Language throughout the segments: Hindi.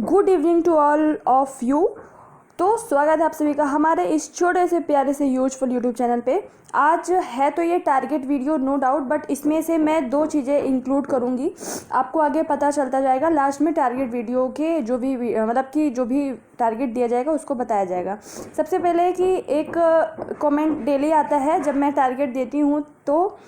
Good evening to all of you. तो स्वागत है आप सभी का हमारे इस छोटे से प्यारे से यूजफुल यूट्यूब चैनल पे। आज है तो ये target video no doubt, but इसमें से मैं दो चीज़ें इंक्लूड करूँगी, आपको आगे पता चलता जाएगा। लास्ट में टारगेट वीडियो के जो भी मतलब कि जो भी टारगेट दिया जाएगा उसको बताया जाएगा। सबसे पहले कि एक कमेंट डेली आता है जब मैं टारगेट देती हूँ तो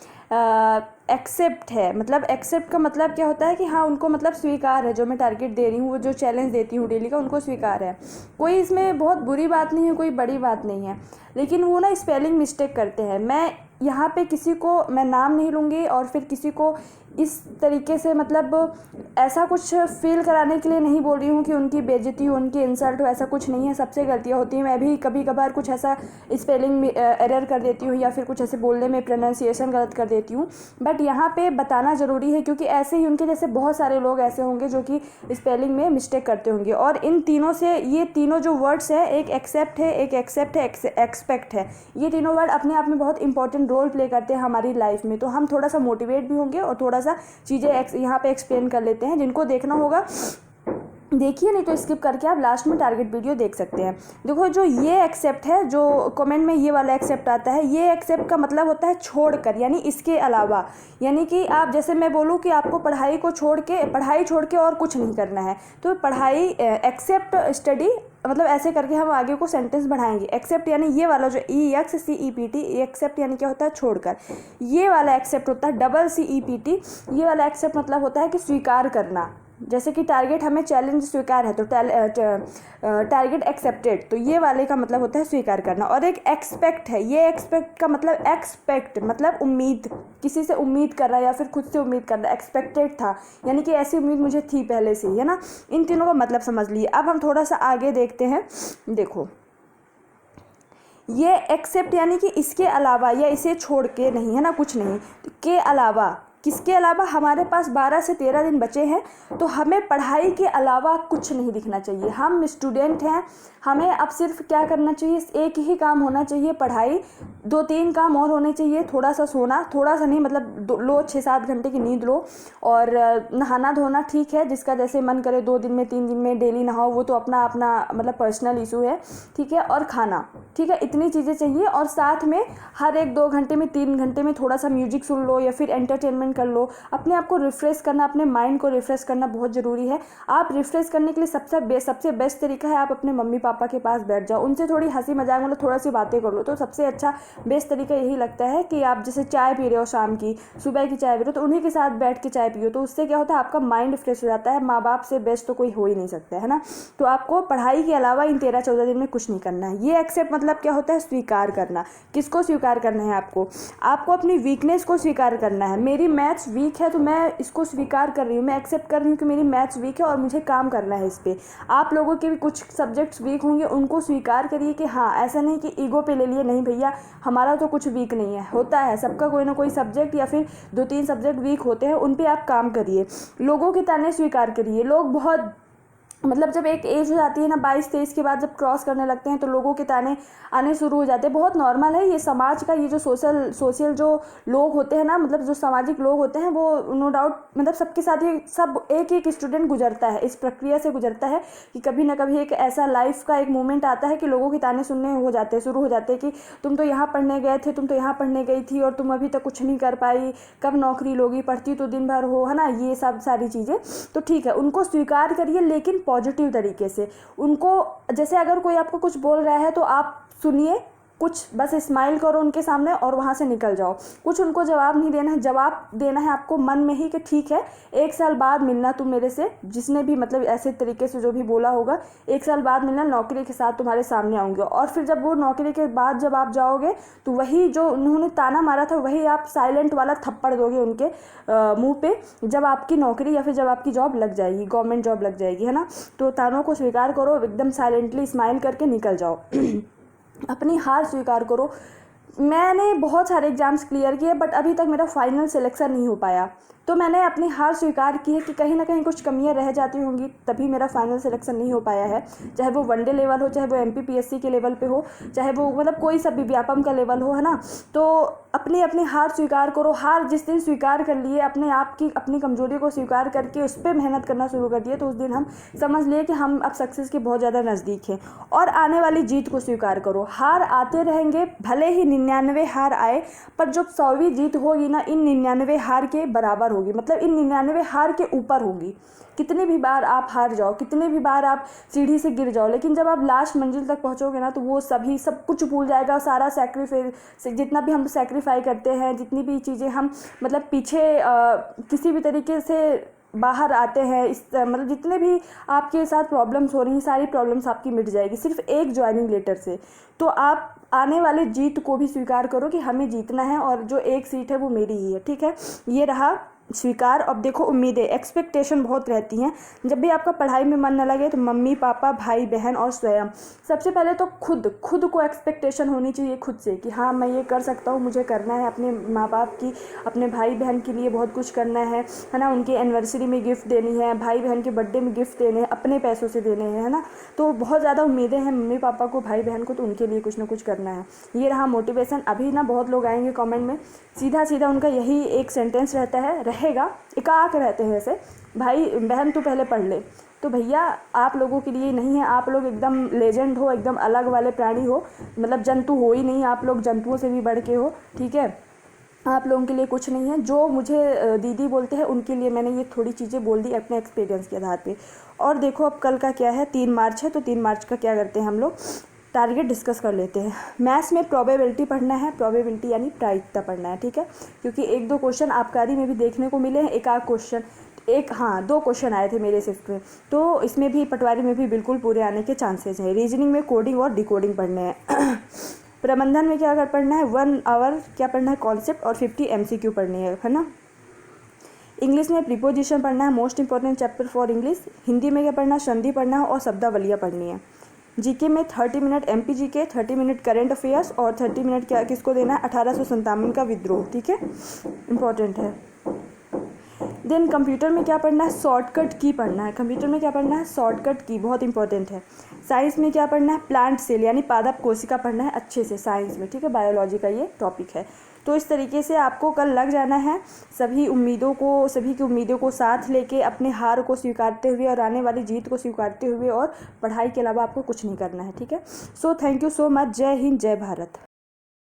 एक्सेप्ट है, मतलब एक्सेप्ट का मतलब क्या होता है कि हाँ उनको मतलब स्वीकार है, जो मैं टारगेट दे रही हूँ वो जो चैलेंज देती हूँ डेली का उनको स्वीकार है। कोई इसमें बहुत बुरी बात नहीं है, कोई बड़ी बात नहीं है, लेकिन वो ना स्पेलिंग मिस्टेक करते हैं। मैं यहाँ पे किसी को मैं नाम नहीं लूँगी और फिर किसी को इस तरीके से मतलब ऐसा कुछ फील कराने के लिए नहीं बोल रही हूँ कि उनकी बेइज्जती हो, उनकी इंसल्ट हो, ऐसा कुछ नहीं है। सबसे गलतियाँ होती हैं, मैं भी कभी कभार कुछ ऐसा स्पेलिंग एरर कर देती हूँ या फिर कुछ ऐसे बोलने में प्रोनाउंसिएशन गलत कर देती हूँ, बट यहाँ पे बताना ज़रूरी है क्योंकि ऐसे ही उनके जैसे बहुत सारे लोग ऐसे होंगे जो कि स्पेलिंग में मिस्टेक करते होंगे। और इन तीनों से ये तीनों जो वर्ड्स है, एक एक्सेप्ट है, एक एक्सेप्ट है, एक्सपेक्ट है, ये तीनों वर्ड अपने आप में बहुत इंपॉर्टेंट रोल प्ले करते हैं हमारी लाइफ में। तो हम थोड़ा सा मोटिवेट भी होंगे और थोड़ा सा चीज़ें यहाँ पे एक्सप्लेन कर लेते हैं। जिनको देखना होगा देखिए, नहीं तो स्किप करके आप लास्ट में टारगेट वीडियो देख सकते हैं। देखो, जो ये एक्सेप्ट है, जो कमेंट में ये वाला एक्सेप्ट आता है, ये एक्सेप्ट का मतलब होता है छोड़कर, यानी इसके अलावा। यानी कि आप जैसे मैं बोलूँ कि आपको पढ़ाई छोड़ के और कुछ नहीं करना है, तो पढ़ाई एक्सेप्ट स्टडी, मतलब ऐसे करके हम आगे को सेंटेंस बढ़ाएंगे। एक्सेप्ट यानी ये वाला जो EXCEPT, एक्सेप्ट यानी क्या होता है छोड़कर। ये वाला एक्सेप्ट होता है CEPT, ये वाला एक्सेप्ट मतलब होता है कि स्वीकार करना। जैसे कि टारगेट हमें चैलेंज स्वीकार है तो टारगेट एक्सेप्टेड, तो ये वाले का मतलब होता है स्वीकार करना। और एक एक्सपेक्ट है, ये एक्सपेक्ट का मतलब एक्सपेक्ट मतलब उम्मीद, किसी से उम्मीद कर रहा है या फिर खुद से उम्मीद करना। एक्सपेक्टेड था यानी कि ऐसी उम्मीद मुझे थी पहले से ही, है ना। इन तीनों का मतलब समझ लिए। अब हम थोड़ा सा आगे देखते हैं। देखो, ये एक्सेप्ट यानी कि इसके अलावा या इसे छोड़ के नहीं, है ना, कुछ नहीं, तो के अलावा, किसके अलावा, हमारे पास 12 से 13 दिन बचे हैं, तो हमें पढ़ाई के अलावा कुछ नहीं दिखना चाहिए। हम स्टूडेंट हैं, हमें अब सिर्फ क्या करना चाहिए, एक ही काम होना चाहिए, पढ़ाई। 2-3 काम और होने चाहिए, थोड़ा सा सोना, थोड़ा सा नहीं मतलब लो 6-7 घंटे की नींद लो, और नहाना धोना ठीक है, जिसका जैसे मन करे 2 दिन में 3 दिन में डेली नहाओ, वो तो अपना अपना मतलब पर्सनल इशू है, ठीक है। और खाना, ठीक है, इतनी चीज़ें चाहिए। और साथ में हर 1-2 घंटे में 3 घंटे में थोड़ा सा म्यूजिक सुन लो या फिर एंटरटेनमेंट कर लो। अपने आप को रिफ्रेश करना, अपने माइंड को रिफ्रेश करना बहुत ज़रूरी है। आप रिफ्रेश करने के लिए सबसे बेस्ट तरीका है, आप अपने मम्मी पापा के पास बैठ जाओ, उनसे थोड़ी हंसी मजाक मतलब थोड़ा सी बातें कर लो। तो सबसे अच्छा बेस्ट तरीका यही लगता है कि आप जैसे चाय पी रहे हो, शाम की सुबह की चाय पी रहे हो, तो उन्हीं के साथ बैठ के चाय पियो, तो उससे क्या होता है, आपका माइंड फ्रेश हो जाता है। माँ बाप से बेस्ट तो कोई हो ही नहीं सकता, है ना। तो आपको पढ़ाई के अलावा इन 13-14 दिन में कुछ नहीं करना है। ये एक्सेप्ट मतलब क्या होता है, स्वीकार करना। किसको स्वीकार करना है, आपको अपनी वीकनेस को स्वीकार करना है। मेरी मैथ्स वीक है तो मैं इसको स्वीकार कर रही हूँ, मैं एक्सेप्ट कर रही हूँ कि मेरी मैथ्स वीक है और मुझे काम करना है इस पर। आप लोगों के भी कुछ सब्जेक्ट्स वीक होंगे, उनको स्वीकार करिए कि हाँ, ऐसा नहीं कि ईगो पे ले लिए, नहीं भैया हमारा तो कुछ वीक नहीं है, होता है सबका कोई ना कोई सब्जेक्ट या फिर 2-3 सब्जेक्ट वीक होते हैं, उन पे आप काम करिए। लोगों के ताने स्वीकार करिए। लोग बहुत मतलब जब एक एज हो जाती है ना, 22-23 के बाद जब क्रॉस करने लगते हैं तो लोगों के ताने आने शुरू हो जाते हैं। बहुत नॉर्मल है ये समाज का, ये जो सोशल जो लोग होते हैं ना, मतलब जो सामाजिक लोग होते हैं, वो नो डाउट मतलब सबके साथ ये सब एक स्टूडेंट गुजरता है, इस प्रक्रिया से गुजरता है कि कभी ना कभी एक ऐसा लाइफ का एक मोमेंट आता है कि लोगों के ताने सुनने हो जाते हैं, शुरू हो जाते हैं कि तुम तो यहाँ पढ़ने गए थे, तुम तो यहाँ पढ़ने गई थी और तुम अभी तक कुछ नहीं कर पाई, कब नौकरी लोगी, पढ़ती तो दिन भर हो, है ना, ये सब सारी चीज़ें। तो ठीक है, उनको स्वीकार करिए लेकिन पॉजिटिव तरीके से। उनको जैसे अगर कोई आपको कुछ बोल रहा है तो आप सुनिए, कुछ बस स्माइल करो उनके सामने और वहाँ से निकल जाओ। कुछ उनको जवाब नहीं देना है, जवाब देना है आपको मन में ही कि ठीक है, 1 साल बाद मिलना तुम मेरे से, जिसने भी मतलब ऐसे तरीके से जो भी बोला होगा, 1 साल बाद मिलना, नौकरी के साथ तुम्हारे सामने आऊँगे। और फिर जब वो नौकरी के बाद जब आप जाओगे तो वही जो उन्होंने ताना मारा था, वही आप साइलेंट वाला थप्पड़ दोगे उनके मुँह पे, जब आपकी नौकरी या फिर जब आपकी जॉब लग जाएगी, गवर्नमेंट जॉब लग जाएगी, है ना। तो तानों को स्वीकार करो, एकदम साइलेंटली स्माइल करके निकल जाओ। अपनी हार स्वीकार करो। मैंने बहुत सारे एग्ज़ाम्स क्लियर किए बट अभी तक मेरा फाइनल सिलेक्शन नहीं हो पाया। तो मैंने अपनी हार स्वीकार की है कि कहीं ना कहीं कुछ कमियां रह जाती होंगी, तभी मेरा फाइनल सिलेक्शन नहीं हो पाया है। चाहे वो वनडे लेवल हो, चाहे वो MPPSC के लेवल पे हो, चाहे वो मतलब कोई सा भी व्यापम का लेवल हो, है ना। तो अपनी अपनी हार स्वीकार करो। हार जिस दिन स्वीकार कर लिए, अपने आप की अपनी कमजोरी को स्वीकार करके उस पर मेहनत करना शुरू कर दिए, तो उस दिन हम समझ लिए कि हम अब सक्सेस के बहुत ज़्यादा नज़दीक हैं। और आने वाली जीत को स्वीकार करो। हार आते रहेंगे, भले ही 99 हार आए, पर जो 100वीं जीत होगी ना, इन 99 हार के बराबर होगी, मतलब इन 99 हार के ऊपर होगी। कितनी भी बार आप हार जाओ, कितने भी बार आप सीढ़ी से गिर जाओ, लेकिन जब आप लास्ट मंजिल तक पहुंचोगे ना, तो वो सभी सब कुछ भूल जाएगा। सारा सेक्रीफाइस, जितना भी हम सेक्रीफाई करते हैं, जितनी भी चीज़ें हम मतलब पीछे किसी भी तरीके से बाहर आते हैं, इस मतलब जितने भी आपके साथ प्रॉब्लम्स हो रही हैं, सारी प्रॉब्लम्स आपकी मिट जाएगी सिर्फ एक ज्वाइनिंग लेटर से। तो आप आने वाले जीत को भी स्वीकार करो कि हमें जीतना है और जो एक सीट है वो मेरी ही है, ठीक है। ये रहा स्वीकार। अब देखो, उम्मीदें, एक्सपेक्टेशन बहुत रहती हैं। जब भी आपका पढ़ाई में मन न लगे तो मम्मी पापा, भाई बहन और स्वयं, सबसे पहले तो खुद को एक्सपेक्टेशन होनी चाहिए खुद से कि हाँ मैं ये कर सकता हूँ, मुझे करना है। अपने माँ बाप की, अपने भाई बहन के लिए बहुत कुछ करना है ना। उनके एनिवर्सरी में गिफ्ट देनी है, भाई बहन के बर्थडे में गिफ्ट देने हैं, अपने पैसों से देने हैं, है ना। तो बहुत ज़्यादा उम्मीदें हैं मम्मी पापा को, भाई बहन को, तो उनके लिए कुछ ना कुछ करना है। ये रहा मोटिवेशन। अभी ना बहुत लोग आएंगे कमेंट में, सीधा उनका यही एक सेंटेंस रहेगा, एकाक रहते हैं ऐसे, भाई बहन तू पहले पढ़ ले। तो भैया आप लोगों के लिए नहीं है, आप लोग एकदम लेजेंड हो, एकदम अलग वाले प्राणी हो, मतलब जंतु हो ही नहीं, आप लोग जंतुओं से भी बढ़ के हो, ठीक है। आप लोगों के लिए कुछ नहीं है। जो मुझे दीदी बोलते हैं उनके लिए मैंने ये थोड़ी चीज़ें बोल दी अपने एक्सपीरियंस के आधार पे। और देखो अब कल का क्या है, 3 मार्च है, तो 3 मार्च का क्या करते हैं हम लोग, टारगेट डिस्कस कर लेते हैं। मैथ्स में प्रोबेबिलिटी पढ़ना है, प्रोबेबिलिटी यानी प्रायिकता पढ़ना है, ठीक है। क्योंकि 1-2 क्वेश्चन आबकारी में भी देखने को मिले हैं, एक आध क्वेश्चन, 2 क्वेश्चन आए थे मेरे शिफ्ट में, तो इसमें भी पटवारी में भी बिल्कुल पूरे आने के चांसेस हैं। रीजनिंग में कोडिंग और डिकोडिंग पढ़ने हैं। प्रबंधन में क्या पढ़ना है, 1 आवर क्या पढ़ना है, कॉन्सेप्ट, और 50 MCQ पढ़नी है ना। इंग्लिश में प्रीपोजिशन पढ़ना है, most important chapter for English. Hindi में क्या पढ़ना है, संधि पढ़ना है और शब्दावलियाँ पढ़नी है। जीके में 30 minute MPGK, 30 minute current affairs और 30 मिनट क्या किसको देना है, 1857 का विद्रोह, ठीक है, इंपॉर्टेंट है। देन कंप्यूटर में क्या पढ़ना है, शॉर्टकट की पढ़ना है। कंप्यूटर में क्या पढ़ना है, शॉर्टकट की, बहुत इंपॉर्टेंट है। साइंस में क्या पढ़ना है, प्लांट सेल यानी पादप कोशिका पढ़ना है अच्छे से साइंस में, ठीक है, बायोलॉजी का ये टॉपिक है। तो इस तरीके से आपको कल लग जाना है। सभी की उम्मीदों को साथ लेके, अपने हार को स्वीकारते हुए और आने वाली जीत को स्वीकारते हुए, और पढ़ाई के अलावा आपको कुछ नहीं करना है, ठीक है। So thank you so much. जय हिंद, जय भारत।